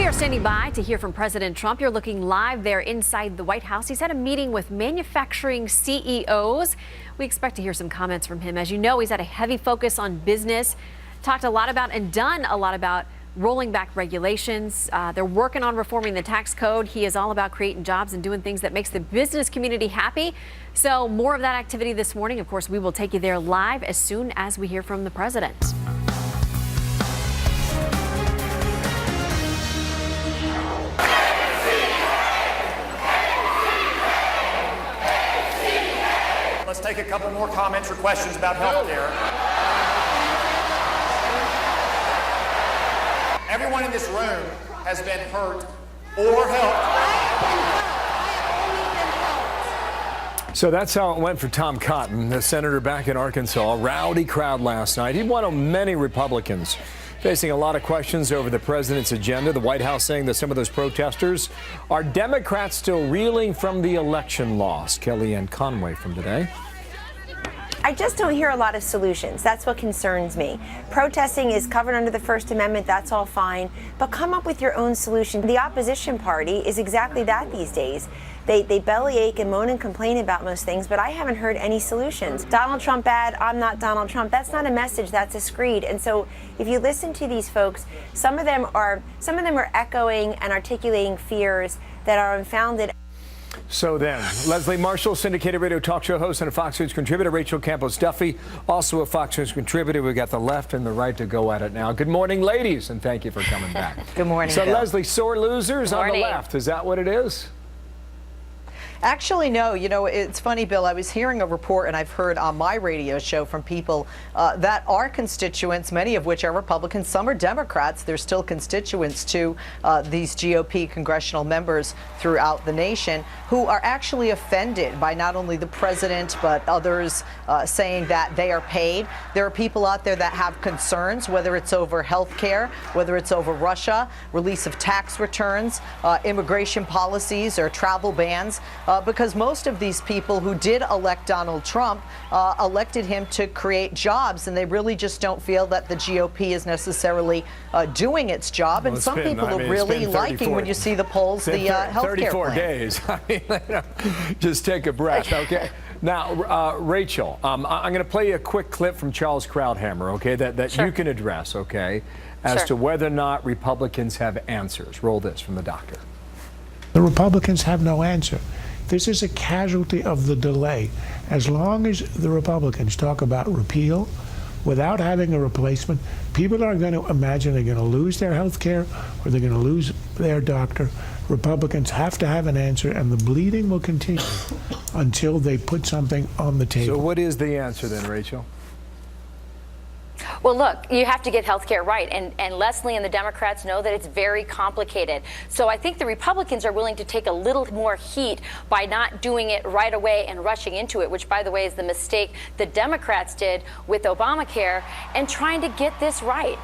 We are standing by to hear from President Trump. You're looking live there inside the White House. He's had a meeting with manufacturing CEOs. We expect to hear some comments from him. As you know, he's had a heavy focus on business, talked a lot about and done a lot about rolling back regulations. They're working on reforming the tax code. He is all about creating jobs and doing things that makes the business community happy. So more of that activity this morning. Of course, we will take you there live as soon as we hear from the president. Let's take a couple more comments or questions about health care. Everyone in this room has been hurt or helped. So that's how it went for Tom Cotton, the senator back in Arkansas. Rowdy crowd last night. He one of many Republicans facing a lot of questions over the president's agenda. The White House saying that some of those protesters are Democrats still reeling from the election loss. Kellyanne Conway from Today. I just don't hear a lot of solutions. That's what concerns me. Protesting is covered under the First Amendment. That's all fine. But come up with your own solution. The opposition party is exactly that these days. They bellyache and moan and complain about most things, but I haven't heard any solutions. Donald Trump bad, I'm not Donald Trump. That's not a message, that's a screed. And so if you listen to these folks, some of them are echoing and articulating fears that are unfounded. So then, Leslie Marshall, syndicated radio talk show host and a Fox News contributor. Rachel Campos-Duffy, also a Fox News contributor. We've got the left and the right to go at it now. Good morning, ladies, and thank you for coming back. Good morning, So, Bill. Leslie, sore losers on the left. Is that what it is? Actually, no. You know, it's funny, Bill. I was hearing a report, and I've heard on my radio show from people that are constituents, many of which are Republicans, some are Democrats. They're still constituents to these GOP congressional members throughout the nation who are actually offended by not only the president, but others saying that they are paid. There are people out there that have concerns, whether it's over health care, whether it's over Russia, release of tax returns, immigration policies, or travel bans. Because most of these people who did elect Donald Trump elected him to create jobs, and they really just don't feel that the GOP is necessarily doing its job. And some people are really liking, when you see the polls, the health care 34 plan. days. I mean, just take a breath, okay? Now, Rachel, I'm going to play you a quick clip from Charles Krauthammer, okay, that Sure. you can address, okay, as to whether or not Republicans have answers. Roll this from the doctor. The Republicans have no answer. This is a casualty of the delay. As long as the Republicans talk about repeal without having a replacement, people are going to imagine they're going to lose their health care or they're going to lose their doctor. Republicans have to have an answer, and the bleeding will continue until they put something on the table. So what is the answer then, Rachel? Well, look, you have to get health care right. And Leslie and the Democrats know that it's very complicated. So I think the Republicans are willing to take a little more heat by not doing it right away and rushing into it, which, by the way, is the mistake the Democrats did with Obamacare, and trying to get this right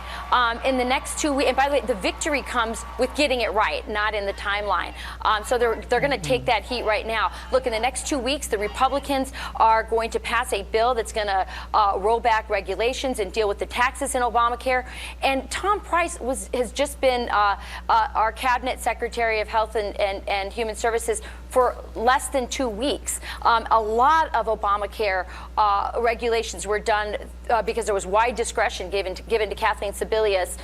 in the next 2 weeks. And by the way, the victory comes with getting it right, not in the timeline. So they're going to take that heat right now. Look, in the next 2 weeks, the Republicans are going to pass a bill that's going to roll back regulations and deal with the taxes in Obamacare. And Tom Price has just been our cabinet secretary of Health and Human Services for less than 2 weeks. A lot of Obamacare regulations were done because there was wide discretion given to Kathleen Sebelius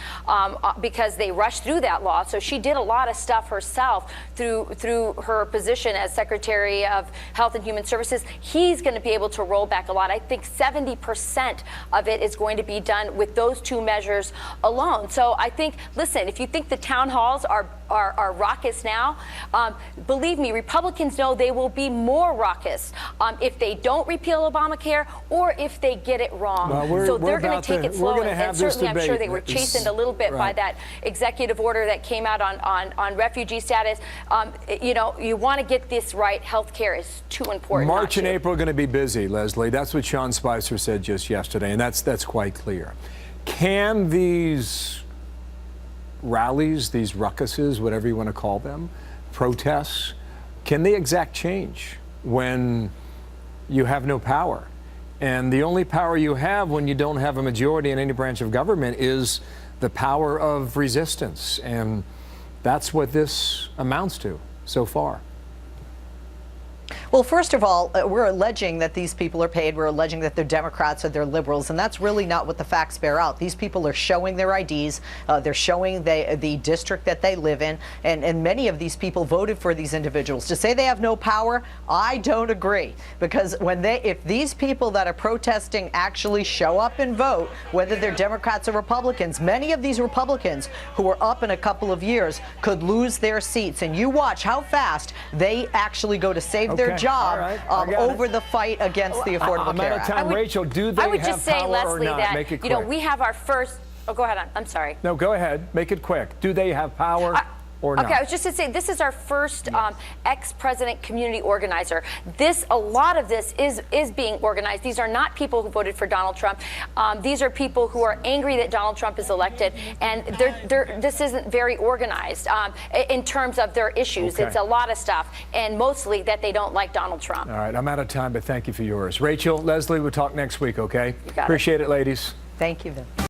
because they rushed through that law. So she did a lot of stuff herself through her position as Secretary of Health and Human Services. He's going to be able to roll back a lot. I think 70% of it is going to be done with those two measures alone. So I think, listen, if you think the town halls are raucous now, believe me, Republicans know they will be more raucous if they don't repeal Obamacare or if they get it wrong. Well, so they're going to take it slow, and certainly I'm sure they were chastened a little bit by that executive order that came out on refugee status. You know, you want to get this right. Health care is too important. March and April are going to be busy, Leslie. That's what Sean Spicer said just yesterday, and that's quite clear. Can these rallies, these ruckuses, whatever you want to call them, protests, can they exact change when you have no power? And the only power you have when you don't have a majority in any branch of government is the power of resistance. And That's what this amounts to so far. Well, first of all, we're alleging that these people are paid. We're alleging that they're Democrats or they're liberals, and that's really not what the facts bear out. These people are showing their IDs. They're showing the district that they live in, and many of these people voted for these individuals. To say they have no power, I don't agree, because if these people that are protesting actually show up and vote, whether they're Democrats or Republicans, many of these Republicans who are up in a couple of years could lose their seats, and you watch how fast they actually go to save their job over the fight against the Affordable Care Act. Rachel, do they I would have just say, power Leslie, or not? that Make it quick. we have our first. Oh, go ahead. I'm sorry. No, go ahead. Make it quick. Do they have power or not? Okay, I was just going to say, this is our first ex-president community organizer. A lot of this is being organized. These are not people who voted for Donald Trump. These are people who are angry that Donald Trump is elected, and this isn't very organized in terms of their issues. Okay. It's a lot of stuff, and mostly that they don't like Donald Trump. All right, I'm out of time, but thank you for yours. Rachel, Leslie, we'll talk next week, okay? You got it. Appreciate it, ladies. Thank you, Vin.